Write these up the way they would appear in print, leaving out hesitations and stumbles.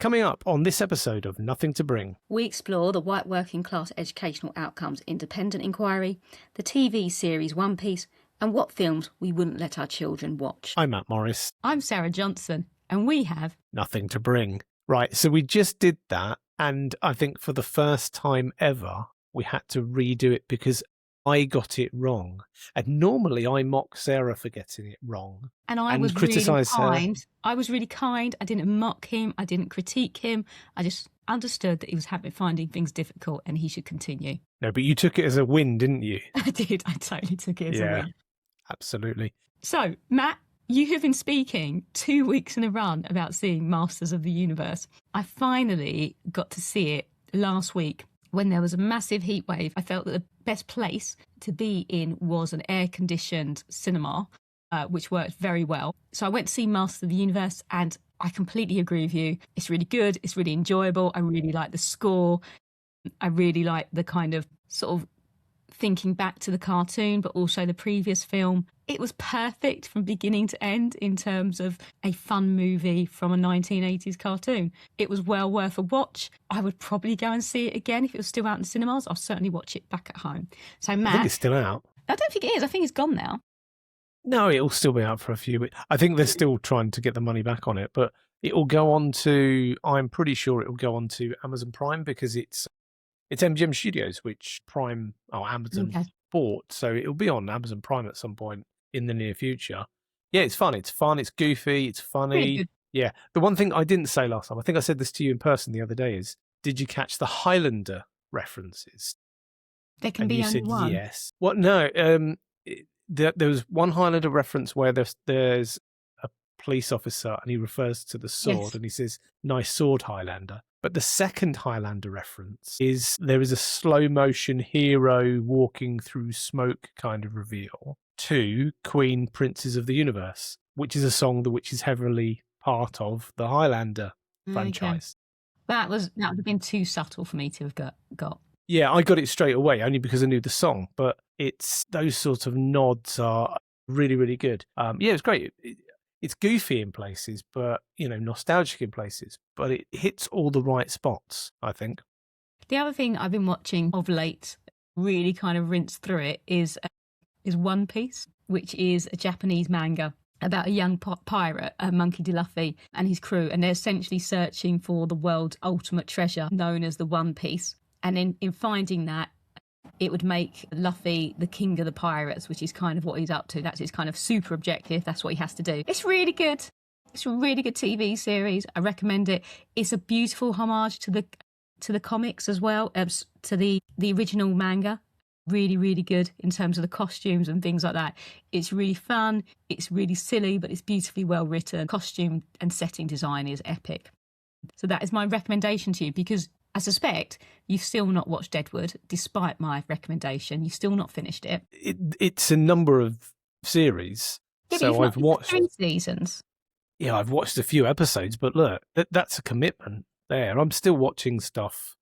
Coming up on this episode of Nothing to Bring. We explore the white working class educational outcomes independent inquiry, the TV series One Piece, and what films we wouldn't let our children watch. I'm Matt Morris. I'm Sarah Johnson, and we have Nothing to Bring. Right, so we just did that, and I think for the first time ever, we had to redo it because I got it wrong. And normally I mock Sarah for getting it wrong. And I was really kind. I was really kind. I didn't mock him. I didn't critique him. I just understood that he was finding things difficult and he should continue. No, but you took it as a win, didn't you? I did. I totally took it as a win. Absolutely. So, Matt, you have been speaking 2 weeks in a run about seeing Masters of the Universe. I finally got to see it last week. When there was a massive heat wave, I felt that the best place to be in was an air-conditioned cinema, which worked very well. So I went to see Masters of the Universe, and I completely agree with you. It's really good. It's really enjoyable. I really like the score. I really like the kind of sort of thinking back to the cartoon, but also the previous film. It was perfect from beginning to end in terms of a fun movie from a 1980s cartoon. It was well worth a watch. I would probably go and see it again if it was still out in cinemas. I'll certainly watch it back at home. So, Matt, I think it's still out. I don't think it is. I think it's gone now. No, it'll still be out for a few weeks. I think they're still trying to get the money back on it, but it'll go on to, I'm pretty sure it'll go on to Amazon Prime because it's MGM Studios, which Amazon bought. So it'll be on Amazon Prime at some point in the near future. Yeah, it's fun. It's fun. It's goofy. It's funny. Really. Yeah. The one thing I didn't say last time, I think I said this to you in person the other day, is did you catch the Highlander references? There can be only one. Yes. What? No. There was one Highlander reference where there's a police officer and he refers to the sword and he says, "Nice sword, Highlander." But the second Highlander reference is there is a slow motion hero walking through smoke kind of reveal to Queen Princes of the Universe, which is a song which is heavily part of the Highlander franchise. That would have been too subtle for me to have got. Yeah, I got it straight away only because I knew the song, but it's those sorts of nods are really, really good. Yeah, it's great. It's goofy in places, but, nostalgic in places, but it hits all the right spots, I think. The other thing I've been watching of late, really kind of rinsed through it, is One Piece, which is a Japanese manga about a young pirate, Monkey D. Luffy, and his crew, and they're essentially searching for the world's ultimate treasure, known as the One Piece. And in finding that, it would make Luffy the king of the pirates, which is kind of what he's up to. That's his kind of super objective. That's what he has to do. It's really good. It's a really good TV series. I recommend it. It's a beautiful homage to the comics as well, to the original manga. Really, really good in terms of the costumes and things like that. It's really fun. It's really silly, but it's beautifully well written. Costume and setting design is epic. So that is my recommendation to you, because I suspect you've still not watched Deadwood, despite my recommendation. You've still not finished it. It's a number of series. Yeah, so I've watched 3 seasons. Yeah, I've watched a few episodes, but look, that's a commitment there. I'm still watching stuff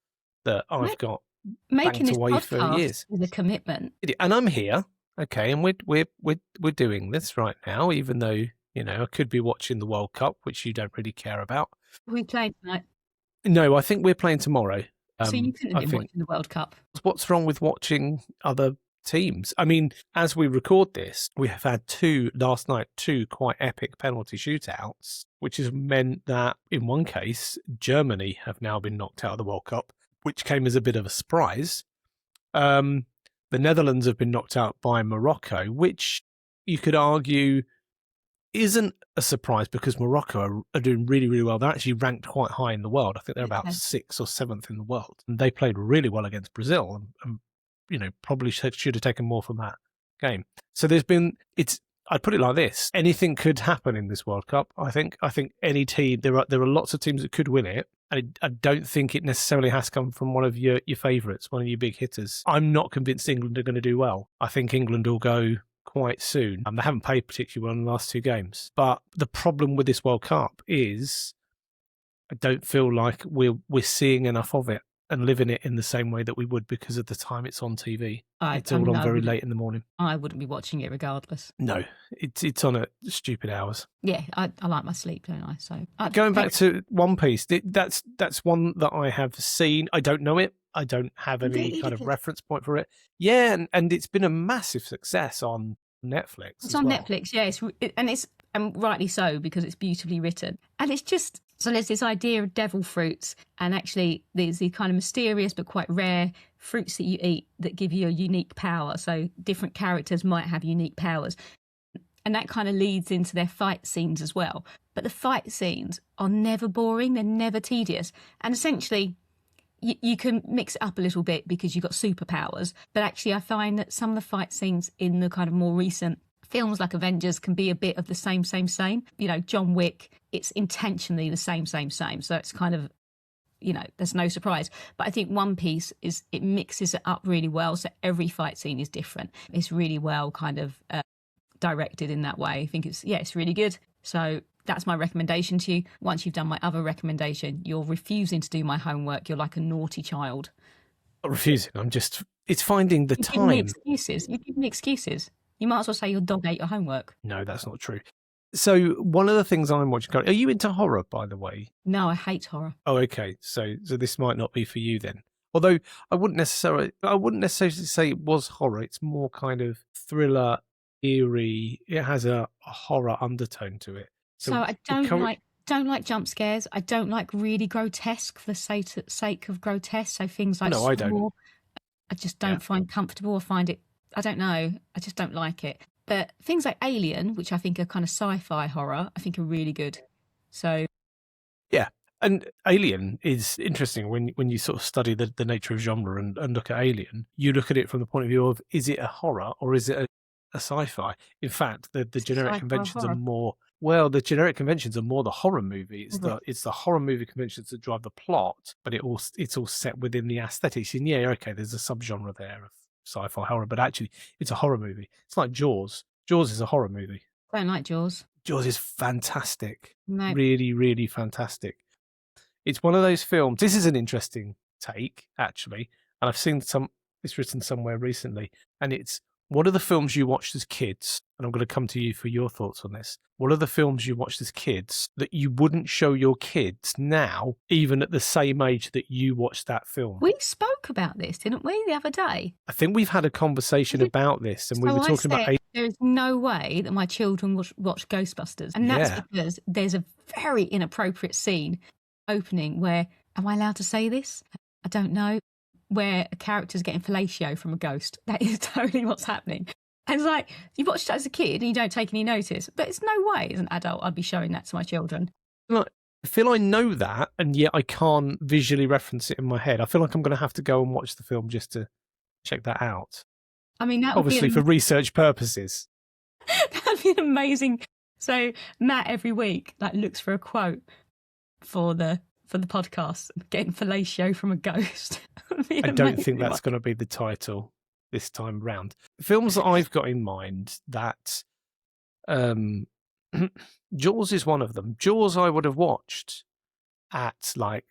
that I've got making banked this away for podcast years. Is a commitment. And I'm here, okay, and we're doing this right now, even though, I could be watching the World Cup, which you don't really care about. We played tonight. No, I think we're playing tomorrow. So you couldn't have been watching the World Cup. What's wrong with watching other teams? I mean, as we record this, we have had two quite epic penalty shootouts, which has meant that in one case, Germany have now been knocked out of the World Cup, which came as a bit of a surprise. The Netherlands have been knocked out by Morocco, which you could argue isn't a surprise because Morocco are doing really, really well. They're actually ranked quite high in the world. I think they're about 6th or 7th in the world. And they played really well against Brazil and probably should have taken more from that game. So I'd put it like this. Anything could happen in this World Cup. I think any team, there are lots of teams that could win it. And I don't think it necessarily has to come from one of your favourites, one of your big hitters. I'm not convinced England are going to do well. I think England will go quite soon. They haven't played particularly well in the last 2 games. But the problem with this World Cup is I don't feel like we're seeing enough of it. and live in it in the same way that we would because of the time it's on TV. It's all on very late in the morning. I wouldn't be watching it regardless. No, it's on at stupid hours. Yeah, I like my sleep, don't I? So going back to One Piece, that's one that I have seen. I don't know it. I don't have any kind of reference point for it. Yeah, and it's been a massive success on Netflix. It's on Netflix, yeah. And rightly so, because it's beautifully written. And it's just, so there's this idea of devil fruits, and actually there's the kind of mysterious but quite rare fruits that you eat that give you a unique power. So different characters might have unique powers. And that kind of leads into their fight scenes as well. But the fight scenes are never boring, they're never tedious. And essentially, you can mix it up a little bit because you've got superpowers. But actually, I find that some of the fight scenes in the kind of more recent films like Avengers can be a bit of the same. You know, John Wick, it's intentionally the same. So it's kind of, you know, there's no surprise. But I think One Piece it mixes it up really well. So every fight scene is different. It's really well kind of directed in that way. I think it's really good. So that's my recommendation to you. Once you've done my other recommendation, you're refusing to do my homework. You're like a naughty child. Not refusing. It's finding the time. You give me excuses. You might as well say your dog ate your homework. No, that's not true. So one of the things I'm watching, are you into horror, by the way? No, I hate horror. Oh, okay. So this might not be for you then. Although I wouldn't necessarily say it was horror. It's more kind of thriller, eerie. It has a horror undertone to it. So I don't like jump scares. I don't like really grotesque for the sake of grotesque. So things like I don't. I just don't find comfortable. I don't know. I just don't like it. But things like Alien, which I think are kind of sci-fi horror, I think are really good. So yeah, and Alien is interesting when you sort of study the nature of genre and look at Alien. You look at it from the point of view of, is it a horror or is it a sci-fi? In fact, the generic conventions are more. Well, the generic conventions are more the horror movie. It's the horror movie conventions that drive the plot, but it's all set within the aesthetics. And yeah, okay, there's a subgenre there of sci-fi horror, but actually it's a horror movie. It's like Jaws. Jaws is a horror movie. I don't like Jaws. Jaws is fantastic. No. Really, really fantastic. It's one of those films. This is an interesting take, actually, and I've seen it's written somewhere recently, and it's one of the films you watched as kids, and I'm going to come to you for your thoughts on this. One of the films you watched as kids that you wouldn't show your kids now, even at the same age that you watched that film. We spoke about this, didn't we, the other day? I think we've had a conversation about this, and we were talking about... There is no way that my children watch Ghostbusters, and that's because there's a very inappropriate scene opening where, am I allowed to say this? I don't know. Where a character's getting fellatio from a ghost. That is totally what's happening. And it's like, you watched that as a kid and you don't take any notice. But it's no way as an adult I'd be showing that to my children. I feel I know that, and yet I can't visually reference it in my head. I feel like I'm going to have to go and watch the film just to check that out. I mean, that obviously for research purposes. That'd be amazing. So Matt every week looks for a quote for the podcast, getting fellatio from a ghost. I don't think that's going to be the title this time round. Films that I've got in mind that Jaws is one of them. Jaws I would have watched at like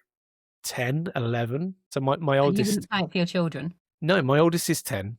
10, 11. So my oldest... You wouldn't play it for your children? No, my oldest is 10.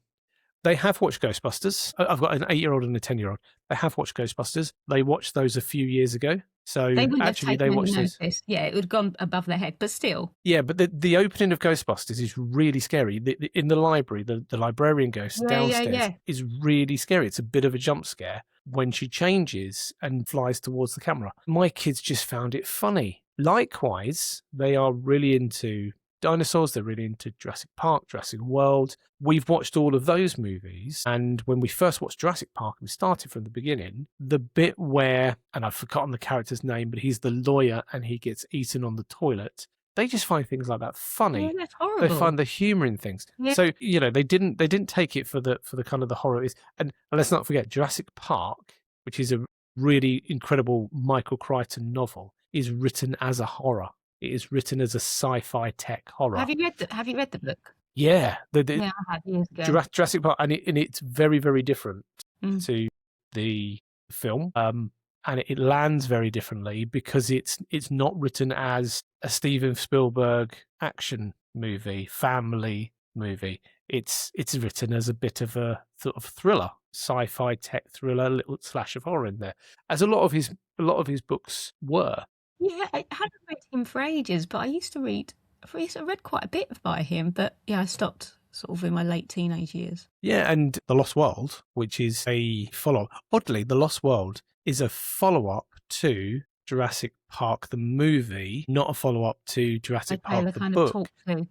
They have watched Ghostbusters. I've got an 8-year-old and a 10-year-old. They have watched Ghostbusters. They watched those a few years ago. So they actually, they watched those. Yeah, it would have gone above their head, but still. Yeah, but the opening of Ghostbusters is really scary. In the library, the librarian ghost downstairs is really scary. It's a bit of a jump scare when she changes and flies towards the camera. My kids just found it funny. Likewise, they are really into dinosaurs. They're really into Jurassic Park, Jurassic World. We've watched all of those movies, and when we first watched Jurassic Park, we started from the beginning. The bit where, and I've forgotten the character's name, but he's the lawyer and he gets eaten on the toilet. They just find things like that funny. Yeah, that's horrible. They find the humour in things. Yeah. So they didn't take it for the kind of the horror. And let's not forget Jurassic Park, which is a really incredible Michael Crichton novel, is written as a horror. It is written as a sci-fi tech horror. Have you read the book? Yeah, I had years ago. Jurassic Park, and it's very, very different to the film, and it lands very differently because it's not written as a Steven Spielberg action movie, family movie. It's written as a bit of a sort of thriller, sci-fi tech thriller, a little slash of horror in there, as a lot of his books were. Yeah, I hadn't read him for ages, but I used to read. I read quite a bit by him, but yeah, I stopped sort of in my late teenage years. Yeah, and The Lost World, which is a follow-up. Oddly, The Lost World is a follow-up to Jurassic Park the movie, not a follow-up to Jurassic Park the kind book. of talk to.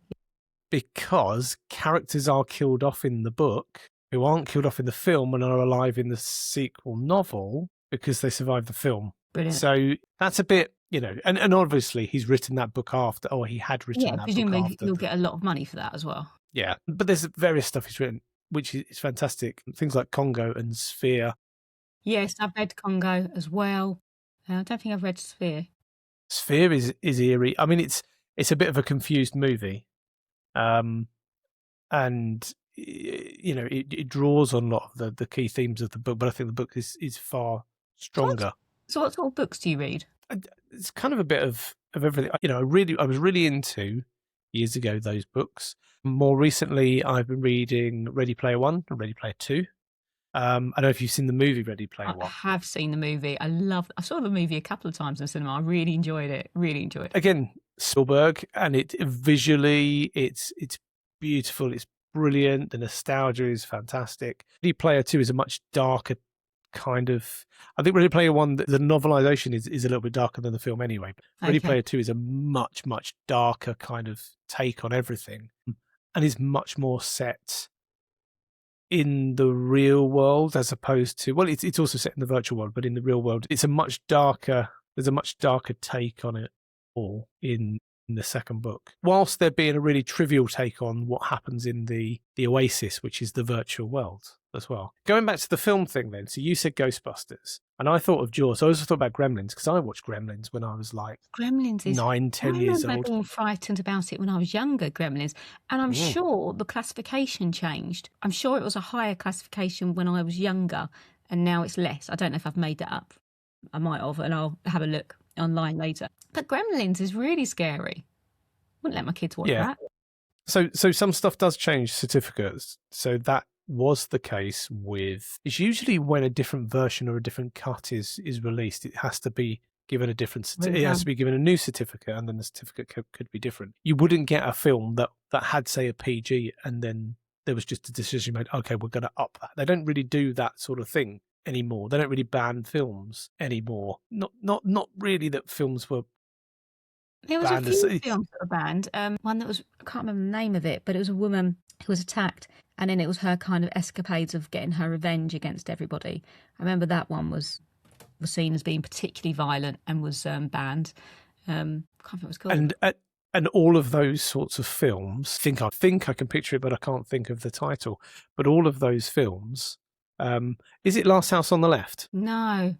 Because characters are killed off in the book who aren't killed off in the film and are alive in the sequel novel because they survived the film. Brilliant. So that's a bit, and obviously he's written that book after, he had written that book after. Yeah, presumably you'll get a lot of money for that as well. Yeah, but there's various stuff he's written, which is fantastic. Things like Congo and Sphere. Yes, I've read Congo as well. I don't think I've read Sphere. Sphere is eerie. I mean, it's a bit of a confused movie. And it draws on a lot of the key themes of the book, but I think the book is far stronger. So what sort of books do you read? It's kind of a bit of everything. I was really into years ago those books. More recently, I've been reading Ready Player One and Ready Player Two. I don't know if you've seen the movie Ready Player One. I have seen the movie. I saw the movie a couple of times in the cinema. I really enjoyed it. Again, Spielberg, and it visually, it's beautiful. It's brilliant. The nostalgia is fantastic. Ready Player Two is a much darker kind of. I think Ready Player One, the novelization is a little bit darker than the film anyway. But Ready Player Two is a much darker kind of take on everything, and is much more set in the real world as opposed to, well, it's also set in the virtual world, but in the real world, there's a much darker take on it all in the second book. Whilst there being a really trivial take on what happens in the Oasis, which is the virtual world as well. Going back to the film thing then, so you said Ghostbusters, and I thought of Jaws. I also thought about Gremlins, because I watched Gremlins when I was like Gremlins is 9-10 years old. I remember being frightened about it when I was younger, Gremlins, and I'm sure the classification changed. I'm sure it was a higher classification when I was younger, and now it's less. I don't know if I've made that up. I might have, and I'll have a look online later. But Gremlins is really scary. Wouldn't let my kids watch that. So some stuff does change certificates. So that was the case with. It's usually when a different version or a different cut is released, it has to be given a different. It has to be given a new certificate, and then the certificate could be different. You wouldn't get a film that had, say, a PG, and then there was just a decision made. Okay, we're going to up that. They don't really do that sort of thing anymore. They don't really ban films anymore. Not really that films were. There was a few films that were banned. One that was, I can't remember the name of it, but it was a woman who was attacked, and then it was her kind of escapades of getting her revenge against everybody. I remember that one was seen as being particularly violent and was banned. I can't remember what it was called. And all of those sorts of films, I think I can picture it, but I can't think of the title. But all of those films, is it Last House on the Left? No.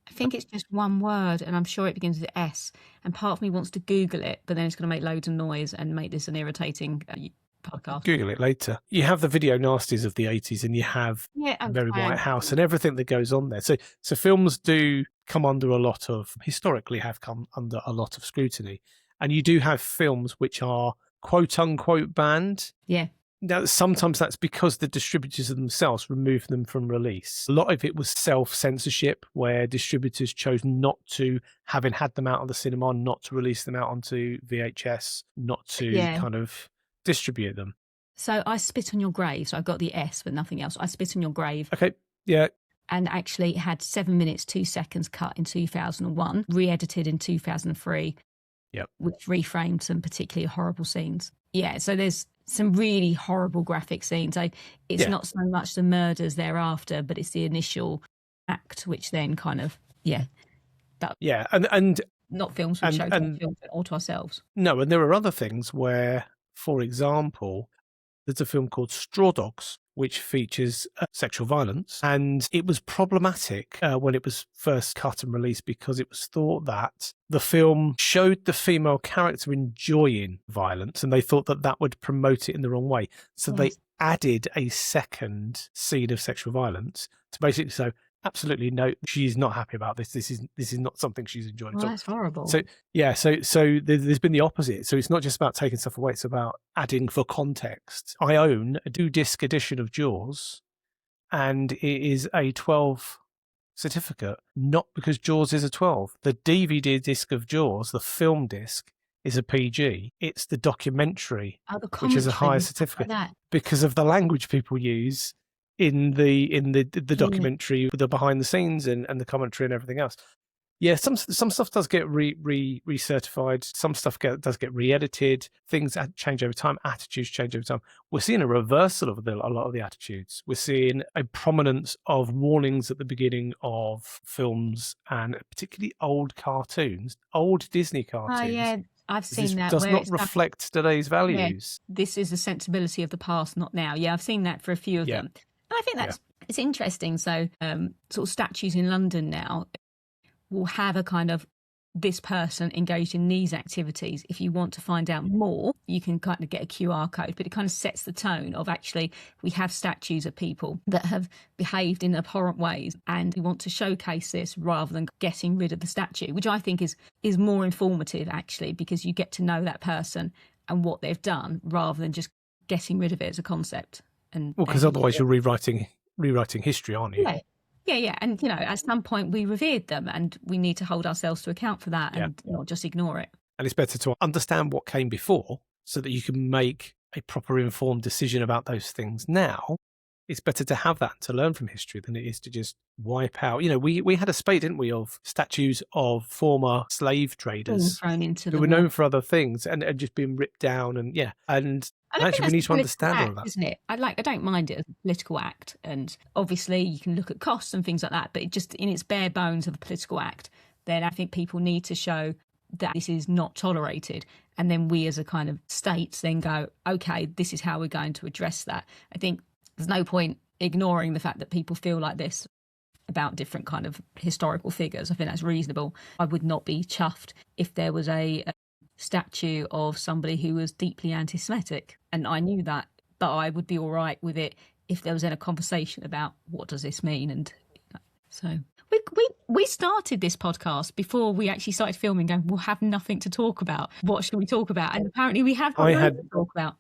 I think it's just one word, and I'm sure it begins with S. And part of me wants to Google it, but then it's going to make loads of noise and make this an irritating podcast. Google it later. You have the video nasties of the 80s, and you have Very White House and everything that goes on there. So films do come under historically have come under a lot of scrutiny. And you do have films which are quote unquote banned. Yeah. Now, sometimes that's because the distributors themselves removed them from release. A lot of it was self-censorship, where distributors chose not to, having had them out of the cinema, not to release them out onto VHS, not to kind of distribute them. So I Spit on Your Grave. So I've got the S, but nothing else. I Spit on Your Grave. Okay, yeah. And actually it had 7 minutes, 2 seconds cut in 2001, re-edited in 2003, which reframed some particularly horrible scenes. Yeah, so there's some really horrible graphic scenes. So it's not so much the murders thereafter, but it's the initial act, which then kind of and not films we show to children or to ourselves. No, and there are other things where, for example, there's a film called Straw Dogs, which features sexual violence, and it was problematic when it was first cut and released because it was thought that the film showed the female character enjoying violence, and they thought that would promote it in the wrong way. So they added a second scene of sexual violence to basically say, absolutely no, she's not happy about this. This is not something she's enjoying at all. That's horrible. So yeah, so there's been the opposite. So it's not just about taking stuff away; it's about adding for context. I own a 2-disc edition of Jaws, and it is a 12 certificate, not because Jaws is a 12. The DVD disc of Jaws, the film disc, is a PG. It's the documentary, which is a higher certificate, because of the language people use in the documentary, with the behind the scenes and the commentary and everything else. Yeah, some stuff does get recertified. Some stuff does get re-edited. Things change over time. Attitudes change over time. We're seeing a reversal of a lot of the attitudes. We're seeing a prominence of warnings at the beginning of films, and particularly old cartoons, old Disney cartoons. Oh, yeah. I've seen that. Does not reflect today's values. Yeah, this is a sensibility of the past, not now. Yeah, I've seen that for a few of them. And I think it's interesting. So sort of statues in London now will have a kind of this person engaged in these activities. If you want to find out more, you can kind of get a QR code, but it kind of sets the tone of actually we have statues of people that have behaved in abhorrent ways, and we want to showcase this rather than getting rid of the statue, which I think is more informative actually, because you get to know that person and what they've done rather than just getting rid of it as a concept. And because otherwise you're rewriting history, aren't you? Yeah. And, at some point we revered them, and we need to hold ourselves to account for that and not just ignore it. And it's better to understand what came before so that you can make a proper informed decision about those things now. It's better to have that, to learn from history, than it is to just wipe out. We had a spate, didn't we, of statues of former slave traders thrown into who were known for other things and just being ripped down. And actually, we need to understand all of that. Isn't it? I don't mind it as a political act. And obviously you can look at costs and things like that, but it just in its bare bones of a political act, then I think people need to show that this is not tolerated. And then we as a kind of states then go, okay, this is how we're going to address that. I think there's no point ignoring the fact that people feel like this about different kind of historical figures. I think that's reasonable. I would not be chuffed if there was a statue of somebody who was deeply anti-Semitic, and I knew that, but I would be all right with it if there was then a conversation about what does this mean. And so we started this podcast before we actually started filming, going, we'll have nothing to talk about. What should we talk about? And apparently we have to talk about.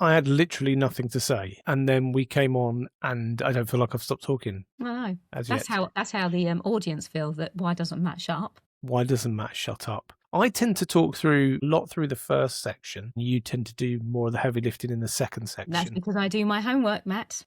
I had literally nothing to say, and then we came on, and I don't feel like I've stopped talking. No, that's how the audience feel. That why doesn't Matt shut up? Why doesn't Matt shut up? I tend to talk through a lot through the first section. You tend to do more of the heavy lifting in the second section. That's because I do my homework, Matt.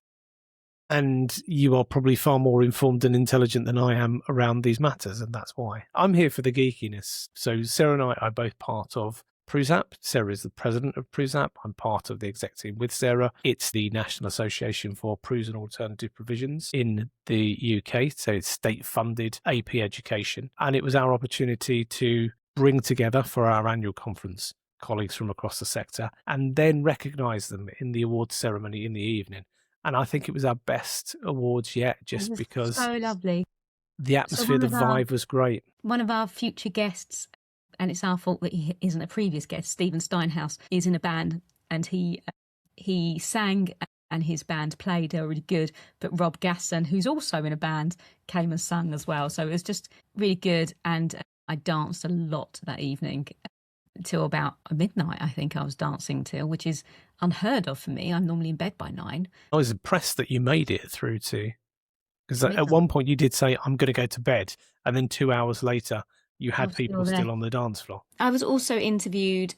And you are probably far more informed and intelligent than I am around these matters, and that's why. I'm here for the geekiness. So Sarah and I are both part of PRUSAP. Sarah is the president of PRUSAP. I'm part of the exec team with Sarah. It's the National Association for Prus and Alternative Provisions in the UK. So it's state-funded AP education. And it was our opportunity to bring together for our annual conference colleagues from across the sector and then recognise them in the awards ceremony in the evening. And I think it was our best awards yet, just because so lovely. The atmosphere, the vibe was great. One of our future guests, and it's our fault that he isn't a previous guest, Stephen Steinhaus, is in a band, and he sang and his band played. They were really good. But Rob Gasson, who's also in a band, came and sung as well. So it was just really good. And I danced a lot that evening till about midnight. I think I was dancing till, which is unheard of for me. I'm normally in bed by 9. I was impressed that you made it through to, because at one point you did say, I'm going to go to bed. And then 2 hours later, you had people still on the dance floor. I was also interviewed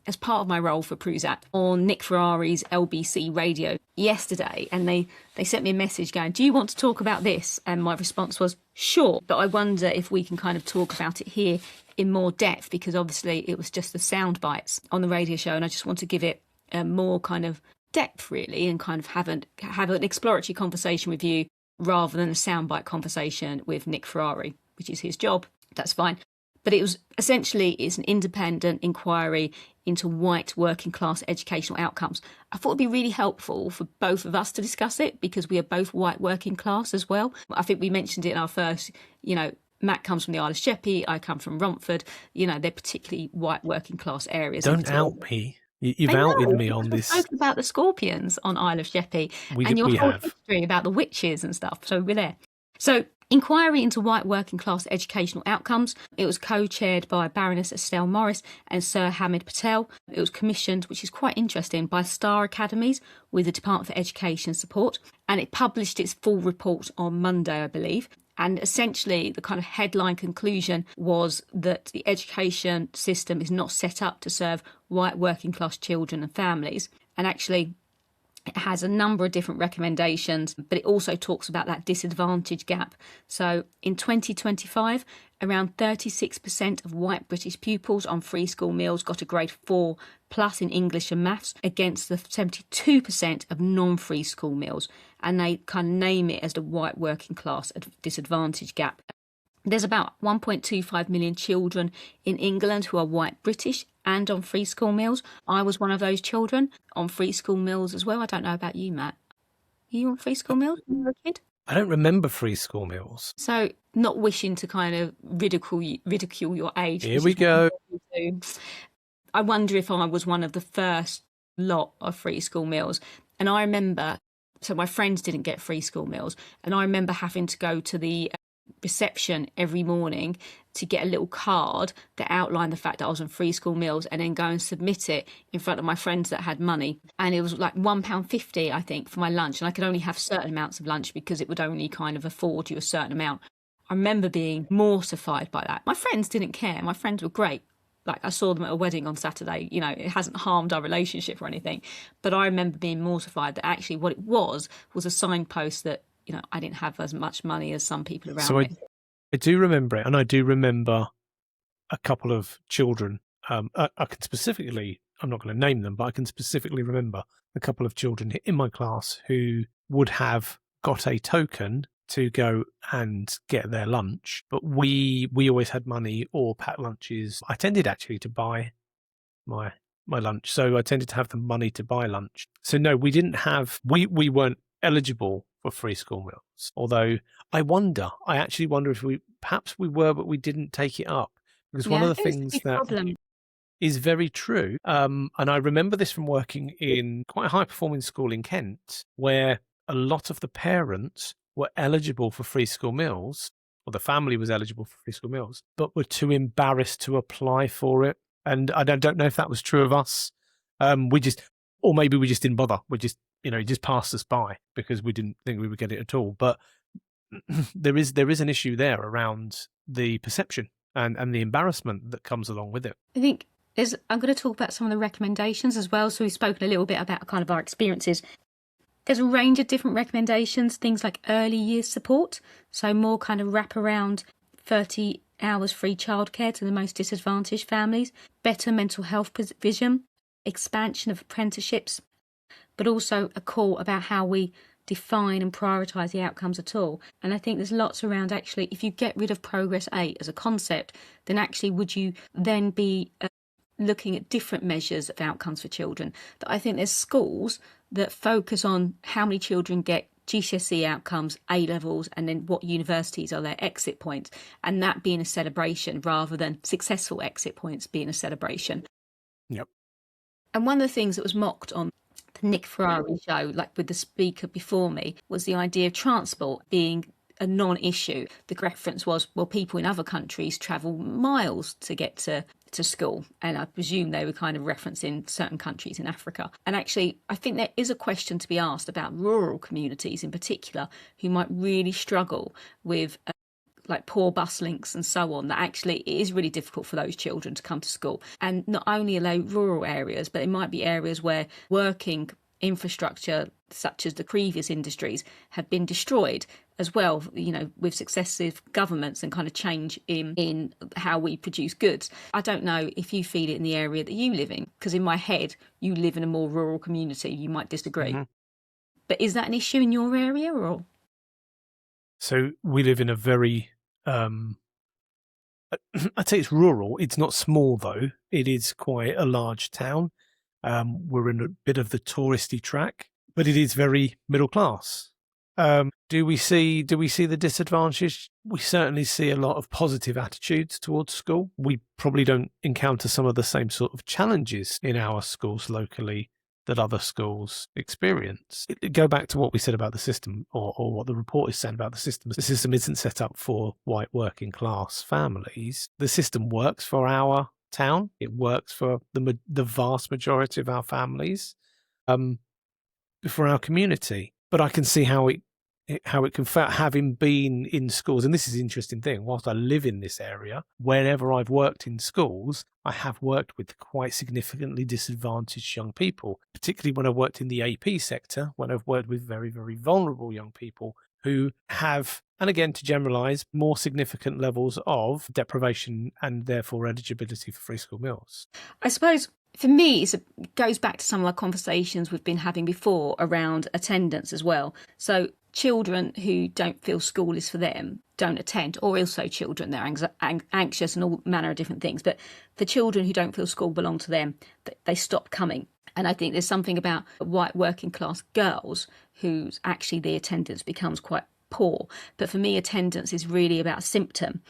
as part of my role for PRUSAP on Nick Ferrari's LBC radio yesterday, and they sent me a message going, do you want to talk about this? And my response was, sure, but I wonder if we can kind of talk about it here in more depth, because obviously it was just the sound bites on the radio show, and I just want to give it more kind of depth really, and kind of have an exploratory conversation with you rather than a soundbite conversation with Nick Ferrari, which is his job. That's fine. But it's an independent inquiry into white working class educational outcomes. I thought it'd be really helpful for both of us to discuss it, because we are both white working class as well. I think we mentioned it in our first, Matt comes from the Isle of Sheppey, I come from Romford. They're particularly white working class areas. Don't out me. You've outed me on this. We spoke about the scorpions on Isle of Sheppey and your whole history about the witches and stuff. So we're there. So, Inquiry into White Working Class Educational Outcomes. It was co-chaired by Baroness Estelle Morris and Sir Hamid Patel. It was commissioned, which is quite interesting, by Star Academies with the Department for Education Support. And it published its full report on Monday, I believe. And essentially, the kind of headline conclusion was that the education system is not set up to serve white working class children and families. And actually, it has a number of different recommendations, but it also talks about that disadvantage gap. So in 2025, around 36% of white British pupils on free school meals got a grade 4 plus in English and maths against the 72% of non-free school meals. And they kind of name it as the white working class disadvantage gap. There's about 1.25 million children in England who are white British and on free school meals. I was one of those children on free school meals as well. I don't know about you, Matt. Are you on free school meals when you were a kid? I don't remember free school meals. So, not wishing to kind of ridicule your age. Here we go. I wonder if I was one of the first lot of free school meals. And I remember, so my friends didn't get free school meals. And I remember having to go to the reception every morning to get a little card that outlined the fact that I was on free school meals and then go and submit it in front of my friends that had money. And it was like £1.50, I think, for my lunch. And I could only have certain amounts of lunch because it would only kind of afford you a certain amount. I remember being mortified by that. My friends didn't care. My friends were great. Like, I saw them at a wedding on Saturday. You know, it hasn't harmed our relationship or anything. But I remember being mortified that actually what it was a signpost that, you know, I didn't have as much money as some people around me. So I do remember it, and I do remember a couple of children. I can specifically, I'm not going to name them, but I can specifically remember a couple of children in my class who would have got a token to go and get their lunch, but we always had money or packed lunches. I tended actually to buy my lunch, so I tended to have the money to buy lunch. So no, we didn't have, we weren't eligible for free school meals. Although I actually wonder if perhaps we were, but we didn't take it up. Because one of the things that is very true, and I remember this from working in quite a high performing school in Kent, where a lot of the parents were eligible for free school meals, or the family was eligible for free school meals, but were too embarrassed to apply for it. And I don't know if that was true of us. Or maybe we just didn't bother. It just passed us by because we didn't think we would get it at all. But there is an issue there around the perception and the embarrassment that comes along with it. I think I'm going to talk about some of the recommendations as well. So we've spoken a little bit about kind of our experiences. There's a range of different recommendations, things like early years support. So more kind of wrap around 30 hours free childcare to the most disadvantaged families, better mental health provision, expansion of apprenticeships, but also a call about how we define and prioritise the outcomes at all. And I think there's lots around actually, if you get rid of Progress 8 as a concept, then actually would you then be looking at different measures of outcomes for children? That I think there's schools that focus on how many children get GCSE outcomes, A levels, and then what universities are their exit points, and that being a celebration rather than successful exit points being a celebration. Yep. And one of the things that was mocked on the Nick Ferrari show, like with the speaker before me, was the idea of transport being a non-issue. The reference was, well, people in other countries travel miles to get to school. And I presume they were kind of referencing certain countries in Africa. And actually, I think there is a question to be asked about rural communities in particular who might really struggle with like poor bus links and so on, that actually it is really difficult for those children to come to school. And not only are they rural areas, but it might be areas where working infrastructure, such as the previous industries, have been destroyed as well, you know, with successive governments and kind of change in how we produce goods. I don't know if you feel it in the area that you live in, because in my head, you live in a more rural community. You might disagree. Mm-hmm. But is that an issue in your area or? So we live in a very, I'd say it's rural. It's not small though. It is quite a large town. We're in a bit of the touristy track, but it is very middle class. Do we see the disadvantage? We certainly see a lot of positive attitudes towards school. We probably don't encounter some of the same sort of challenges in our schools locally that other schools experience. Go back to what we said about the system, or what the report is saying about the system. The system isn't set up for white working class families. The system works for our town. It works for the vast majority of our families, for our community. But I can see how it can fail, having been in schools. And this is the interesting thing. Whilst I live in this area, whenever I've worked in schools, I have worked with quite significantly disadvantaged young people, particularly when I worked in the AP sector, when I've worked with very, very vulnerable young people who have, and again, to generalize, more significant levels of deprivation and therefore eligibility for free school meals. I suppose for me, it goes back to some of our conversations we've been having before around attendance as well. So children who don't feel school is for them don't attend, or also children that are anxious and all manner of different things. But for children who don't feel school belong to them, they stop coming. And I think there's something about white working class girls whose actually the attendance becomes quite poor. But for me, attendance is really about a symptom.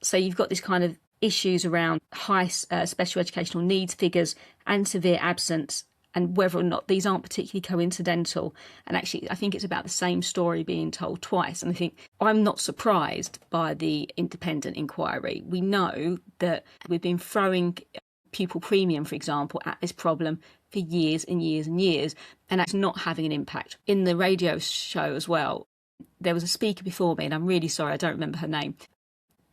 So you've got this kind of issues around high special educational needs figures and severe absence, and whether or not these aren't particularly coincidental. And actually, I think it's about the same story being told twice. And I think I'm not surprised by the independent inquiry. We know that we've been throwing pupil premium, for example, at this problem for years and years and years, and that's not having an impact. In the radio show as well, there was a speaker before me, and I'm really sorry, I don't remember her name,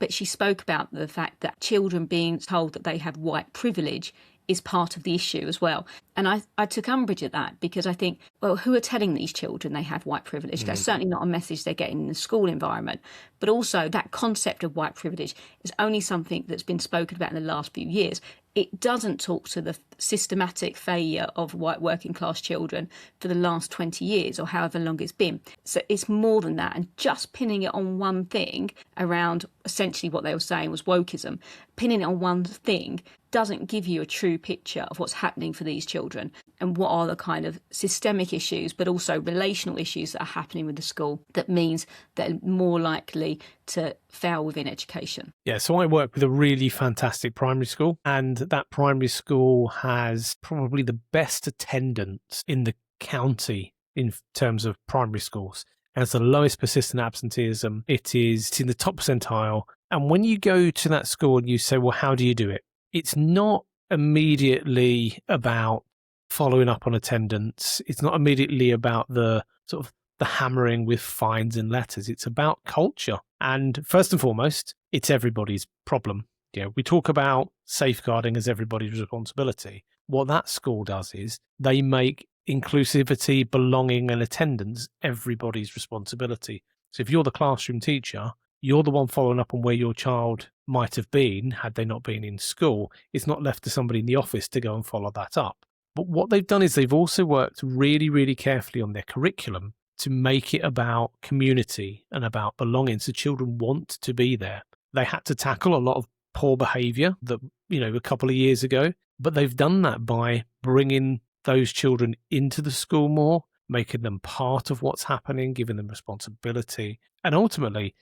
but she spoke about the fact that children being told that they have white privilege is part of the issue as well. And I took umbrage at that, because I think, well, who are telling these children they have white privilege? That's certainly not a message they're getting in the school environment. But also that concept of white privilege is only something that's been spoken about in the last few years. It doesn't talk to the systematic failure of white working class children for the last 20 years or however long it's been. So it's more than that. And just pinning it on one thing around essentially what they were saying was wokeism, pinning it on one thing doesn't give you a true picture of what's happening for these children and what are the kind of systemic issues, but also relational issues that are happening with the school that means they're more likely to fail within education. Yeah, so I work with a really fantastic primary school, and that primary school has probably the best attendance in the county in terms of primary schools. It has the lowest persistent absenteeism. It is in the top percentile. And when you go to that school and you say, well, how do you do it? It's not immediately about following up on attendance. It's not immediately about the sort of the hammering with fines and letters. It's about culture. And first and foremost, it's everybody's problem. You know, we talk about safeguarding as everybody's responsibility. What that school does is they make inclusivity, belonging and attendance everybody's responsibility. So if you're the classroom teacher, you're the one following up on where your child might have been had they not been in school. It's not left to somebody in the office to go and follow that up. But what they've done is they've also worked really, really carefully on their curriculum to make it about community and about belonging. So children want to be there. They had to tackle a lot of poor behaviour that, a couple of years ago, but they've done that by bringing those children into the school more, making them part of what's happening, giving them responsibility, and ultimately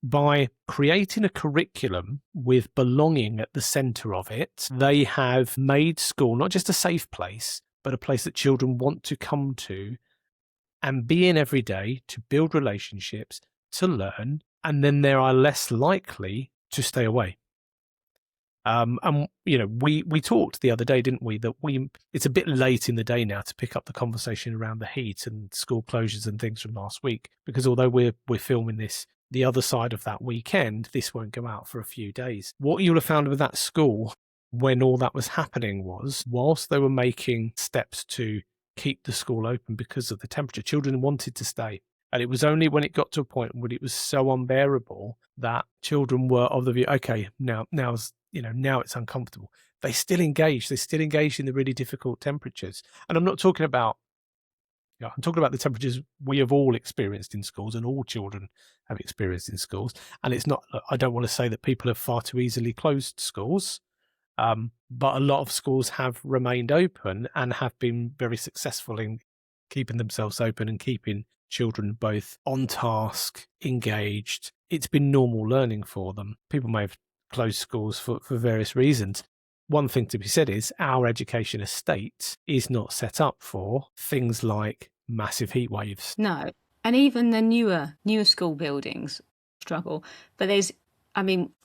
by creating a curriculum with belonging at the centre of it, they have made school not just a safe place, but a place that children want to come to and be in every day, to build relationships, to learn, and then they are less likely to stay away. We talked the other day, didn't we, that it's a bit late in the day now to pick up the conversation around the heat and school closures and things from last week, because although we're filming this the other side of that weekend, this won't go out for a few days. What you'll have found with that school when all that was happening was, whilst they were making steps to keep the school open because of the temperature, children wanted to stay. And it was only when it got to a point when it was so unbearable that children were of the view, okay, now it's uncomfortable. They still engaged. They still engaged in the really difficult temperatures. And I'm not talking about, I'm talking about the temperatures we have all experienced in schools and all children have experienced in schools. And it's not, I don't want to say that people have far too easily closed schools, but a lot of schools have remained open and have been very successful in keeping themselves open and keeping children both on task, engaged. It's been normal learning for them. People may have closed schools for various reasons. one thing to be said is our education estate is not set up for things like massive heat waves. No. And even the newer school buildings struggle. But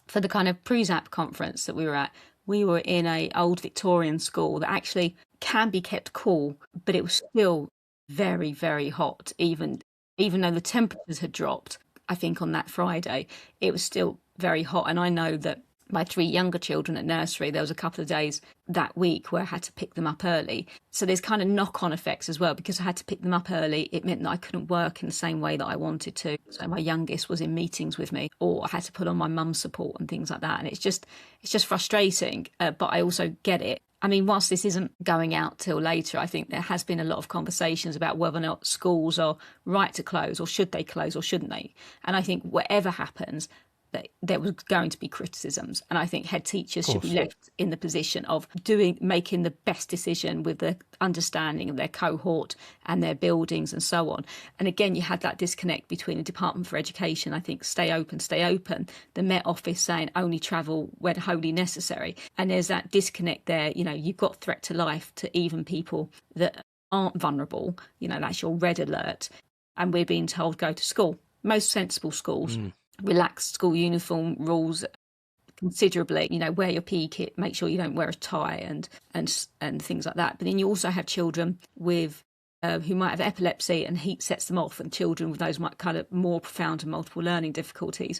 for the kind of PRUSAP conference that we were at, we were in a old Victorian school that actually can be kept cool, but it was still very, very hot, even though the temperatures had dropped. I think on that Friday, it was still very hot. And I know that my 3 younger children at nursery, there was a couple of days that week where I had to pick them up early. So there's kind of knock-on effects as well. Because I had to pick them up early, it meant that I couldn't work in the same way that I wanted to. So my youngest was in meetings with me, or I had to put on my mum's support and things like that. And it's just frustrating, but I also get it. I mean, whilst this isn't going out till later, I think there has been a lot of conversations about whether or not schools are right to close, or should they close, or shouldn't they? And I think whatever happens, there was going to be criticisms, and I think head teachers should be left in the position of making the best decision with the understanding of their cohort and their buildings and so on. And again, you had that disconnect between the Department for Education, I think, stay open, the Met Office saying only travel when wholly necessary, and there's that disconnect there. You've got threat to life to even people that aren't vulnerable. That's your red alert, and we're being told go to school. Most sensible schools relax school uniform rules considerably. Wear your PE kit, make sure you don't wear a tie, and things like that. But then you also have children with who might have epilepsy, and heat sets them off, and children with those kind of more profound and multiple learning difficulties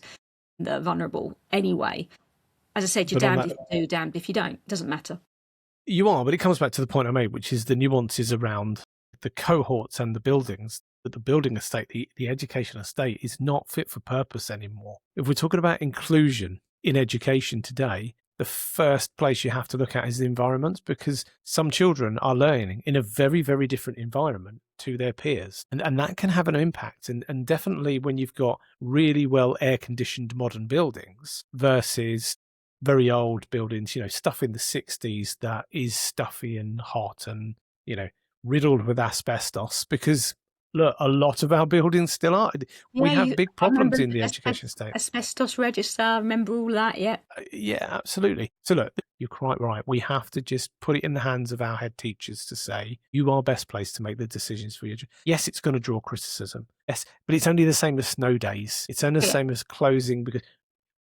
that are vulnerable anyway. As I said, you're damned if you do, damned if you don't. It doesn't matter. You are, but it comes back to the point I made, which is the nuances around the cohorts and the buildings. That the building estate, the education estate, is not fit for purpose anymore. If we're talking about inclusion in education today, the first place you have to look at is the environment, because some children are learning in a very, very different environment to their peers. And that can have an impact. And definitely when you've got really well air-conditioned modern buildings versus very old buildings, stuff in the 60s that is stuffy and hot and, riddled with asbestos, because look, a lot of our buildings still are. We have big problems in the education estate. Asbestos register, remember all that, yeah? Yeah, absolutely. So look, you're quite right. We have to just put it in the hands of our head teachers to say, you are best placed to make the decisions for you. Yes, it's going to draw criticism. Yes, but it's only the same as snow days. It's only the same as closing, because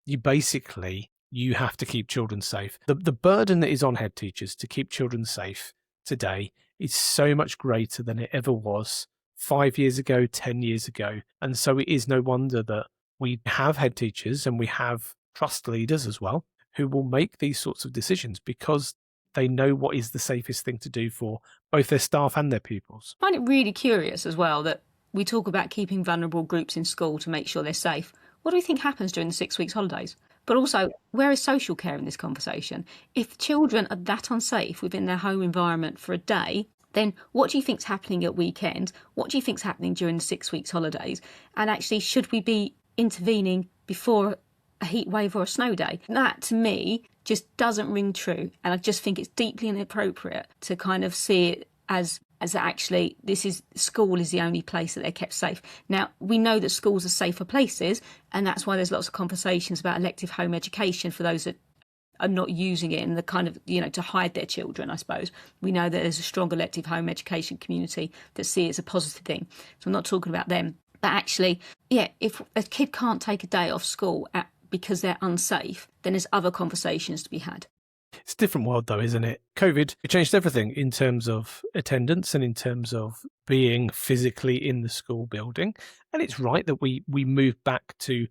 you have to keep children safe. The burden that is on head teachers to keep children safe today is so much greater than it ever was 5 years ago, 10 years ago. And so it is no wonder that we have head teachers and we have trust leaders as well who will make these sorts of decisions because they know what is the safest thing to do for both their staff and their pupils. I find it really curious as well that we talk about keeping vulnerable groups in school to make sure they're safe. What do you think happens during the 6 weeks holidays? But also, where is social care in this conversation? If children are that unsafe within their home environment for a day, then what do you think's happening at weekends? What do you think's happening during the 6 weeks holidays? And actually, should we be intervening before a heat wave or a snow day? That, to me, just doesn't ring true. And I just think it's deeply inappropriate to kind of see it as actually school is the only place that they're kept safe. Now, we know that schools are safer places, and that's why there's lots of conversations about elective home education for those that are not using it in the kind of, to hide their children, I suppose. We know that there's a strong elective home education community that see it as a positive thing. So I'm not talking about them. But actually, if a kid can't take a day off school because they're unsafe, then there's other conversations to be had. It's a different world though, isn't it? COVID, it changed everything in terms of attendance and in terms of being physically in the school building. And it's right that we move back to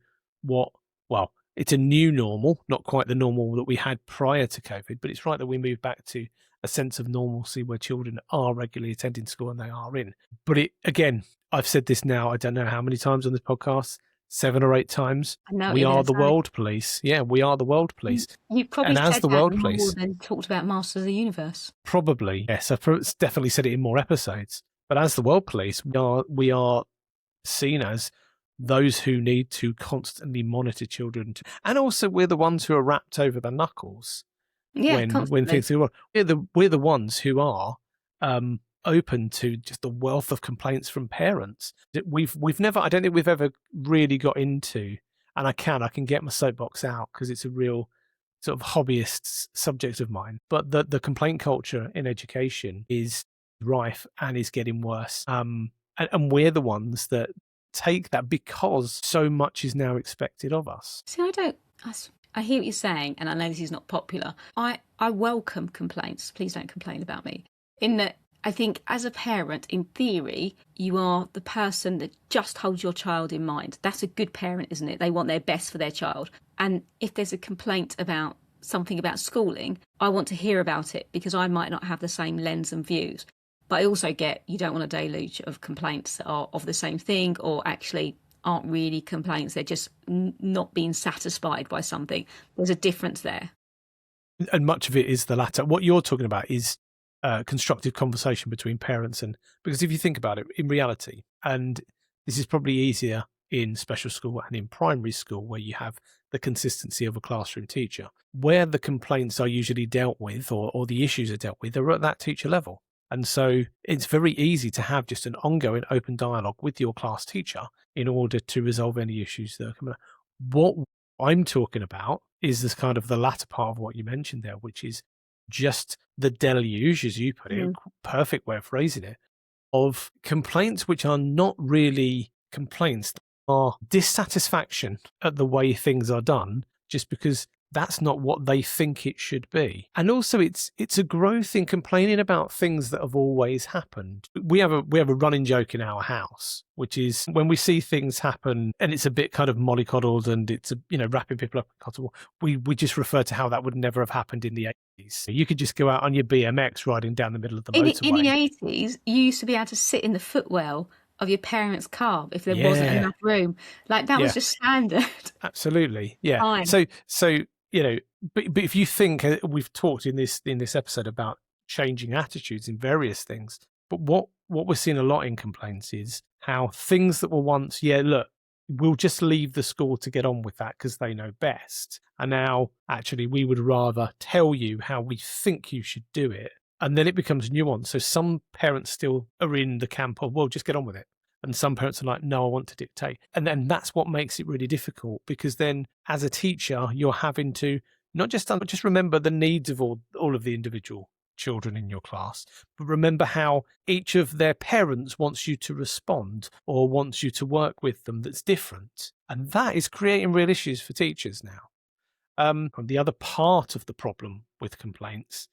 it's a new normal, not quite the normal that we had prior to COVID, but it's right that we move back to a sense of normalcy where children are regularly attending school and they are in. But again, I've said this now, I don't know how many times on this podcast, 7 or 8 times. We are the world police. Yeah, we are the world police. You probably said the world police more than talked about Masters of the Universe. Probably, yes. I've definitely said it in more episodes. But as the world police, we are seen as those who need to constantly monitor children. And also we're the ones who are wrapped over the knuckles when things go wrong. We're the ones who are open to just the wealth of complaints from parents. We've never, I don't think we've ever really got into, and I can get my soapbox out because it's a real sort of hobbyist subject of mine, but the complaint culture in education is rife and is getting worse. And we're the ones that take that because so much is now expected of us. See, I hear what you're saying, and I know this is not popular. I welcome complaints. Please don't complain about me. In that, I think as a parent, in theory, you are the person that just holds your child in mind. That's a good parent, isn't it? They want their best for their child. And if there's a complaint about something about schooling, I want to hear about it because I might not have the same lens and views. But I also get you don't want a deluge of complaints that are of the same thing or actually aren't really complaints. They're just not being satisfied by something. There's a difference there. And much of it is the latter. What you're talking about is constructive conversation between parents because if you think about it, in reality, and this is probably easier in special school and in primary school where you have the consistency of a classroom teacher, where the complaints are usually dealt with or the issues are dealt with are at that teacher level. And so it's very easy to have just an ongoing open dialogue with your class teacher in order to resolve any issues that are coming up. What I'm talking about is this kind of the latter part of what you mentioned there, which is just the deluge, as you put it, perfect way of phrasing it, of complaints which are not really complaints, are dissatisfaction at the way things are done, just because that's not what they think it should be. And also it's a growth in complaining about things that have always happened. We have a running joke in our house, which is when we see things happen and it's a bit kind of mollycoddled and it's wrapping people up in cotton wool, we just refer to how that would never have happened in the 80s. You could just go out on your BMX riding down the middle of the motorway. In the 80s, you used to be able to sit in the footwell of your parents' car if there wasn't enough room. Like that was just standard. Absolutely. Yeah. Fine. So but if you think, we've talked in this episode about changing attitudes in various things, but what we're seeing a lot in complaints is how things that were once, look, we'll just leave the school to get on with that because they know best. And now actually we would rather tell you how we think you should do it. And then it becomes nuanced. So some parents still are in the camp of, well, just get on with it. And some parents are like, no, I want to dictate. And then that's what makes it really difficult, because then as a teacher, you're having to not just remember the needs of all of the individual children in your class, but remember how each of their parents wants you to respond or wants you to work with them that's different. And that is creating real issues for teachers now. The other part of the problem with complaints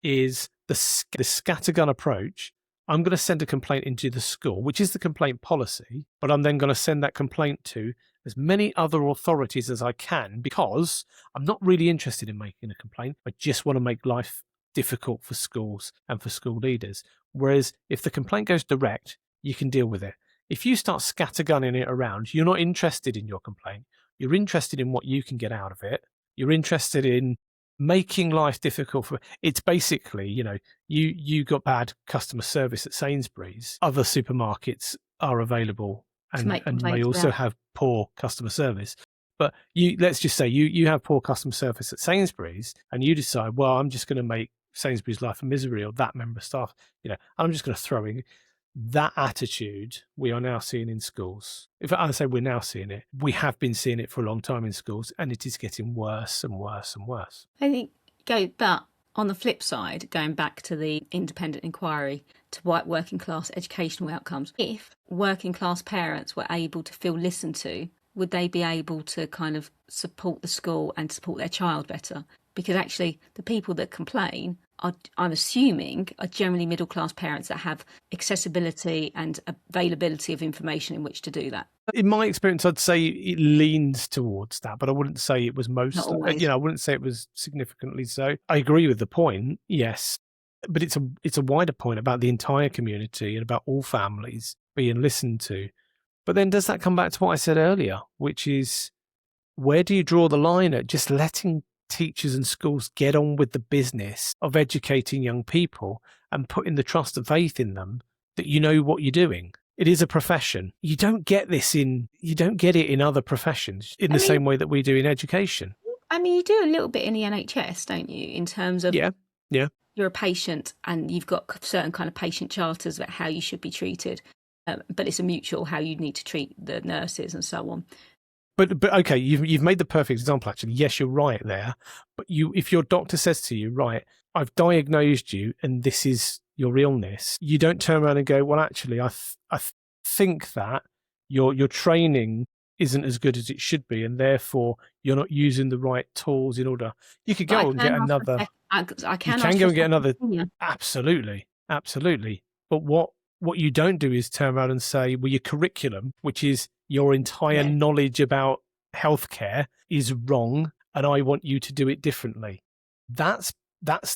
is the scattergun approach. I'm going to send a complaint into the school, which is the complaint policy, but I'm then going to send that complaint to as many other authorities as I can because I'm not really interested in making a complaint. I just want to make life difficult for schools and for school leaders. Whereas if the complaint goes direct, you can deal with it. If you start scattergunning it around, you're not interested in your complaint. You're interested in what you can get out of it. You're interested in making life difficult for it's basically, you got bad customer service at Sainsbury's. Other supermarkets are available and may also have poor customer service. But let's just say you have poor customer service at Sainsbury's and you decide, well, I'm just going to make Sainsbury's life a misery, or that member of staff, I'm just going to throw in. That attitude we are now seeing in schools. If I say we're now seeing it, we have been seeing it for a long time in schools, and it is getting worse and worse and worse. I think, but on the flip side, going back to the independent inquiry to white working class educational outcomes, if working class parents were able to feel listened to, would they be able to kind of support the school and support their child better? Because actually the people that complain I'm assuming are generally middle class parents that have accessibility and availability of information in which to do that. In my experience, I'd say it leans towards that, but I wouldn't say it was most. Not always. I wouldn't say it was significantly so. I agree with the point, yes, but it's a wider point about the entire community and about all families being listened to. But then does that come back to what I said earlier, which is where do you draw the line at just letting teachers and schools get on with the business of educating young people and putting the trust and faith in them that you know what you're doing? It is a profession. You don't get it in other professions in the same way that we do in education. I mean, you do a little bit in the NHS, don't you? In terms of yeah. You're a patient and you've got certain kind of patient charters about how you should be treated, but it's a mutual how you need to treat the nurses and so on. But okay, you've made the perfect example, actually. Yes, you're right there. But if your doctor says to you, right, I've diagnosed you and this is your illness, you don't turn around and go, well, actually, I think that your training isn't as good as it should be, and therefore you're not using the right tools in order. You could go and get another. I can go and get another. Opinion. Absolutely. But what you don't do is turn around and say, well, your curriculum, which is your entire knowledge about healthcare, is wrong, and I want you to do it differently. That's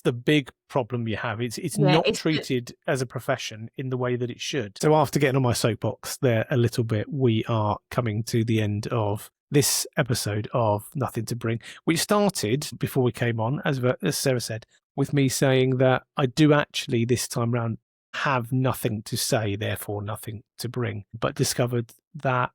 the big problem you have. It's not treated as a profession in the way that it should. So after getting on my soapbox there a little bit, we are coming to the end of this episode of Nothing to Bring, which started before we came on, as Sarah said, with me saying that I do actually this time round have nothing to say, therefore nothing to bring, but discovered that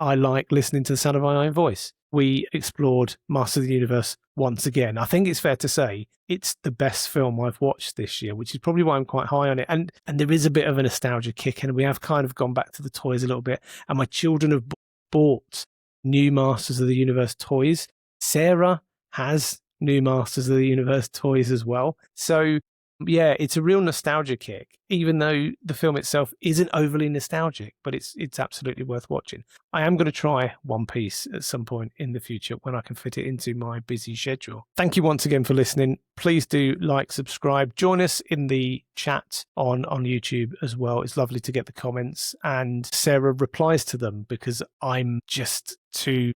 I like listening to the sound of my own voice. We explored Master of the Universe once again. I think it's fair to say it's the best film I've watched this year, which is probably why I'm quite high on it. And there is a bit of a nostalgia kick, and we have kind of gone back to the toys a little bit. And my children have bought new Masters of the Universe toys. Sarah has new Masters of the Universe toys as well. So yeah, it's a real nostalgia kick, even though the film itself isn't overly nostalgic, but it's absolutely worth watching. I am going to try One Piece at some point in the future when I can fit it into my busy schedule. Thank you once again for listening. Please do like, subscribe, join us in the chat on YouTube as well. It's lovely to get the comments, and Sarah replies to them because I'm just too...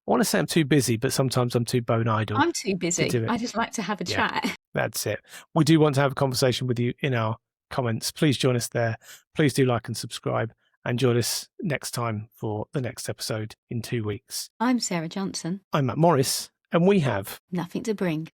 I want to say I'm too busy, but sometimes I'm too bone idle. I'm too busy. I just like to have a chat. That's it. We do want to have a conversation with you in our comments. Please join us there. Please do like and subscribe, and join us next time for the next episode in 2 weeks. I'm Sarah Johnson. I'm Matt Morris, and we have Nothing to Bring.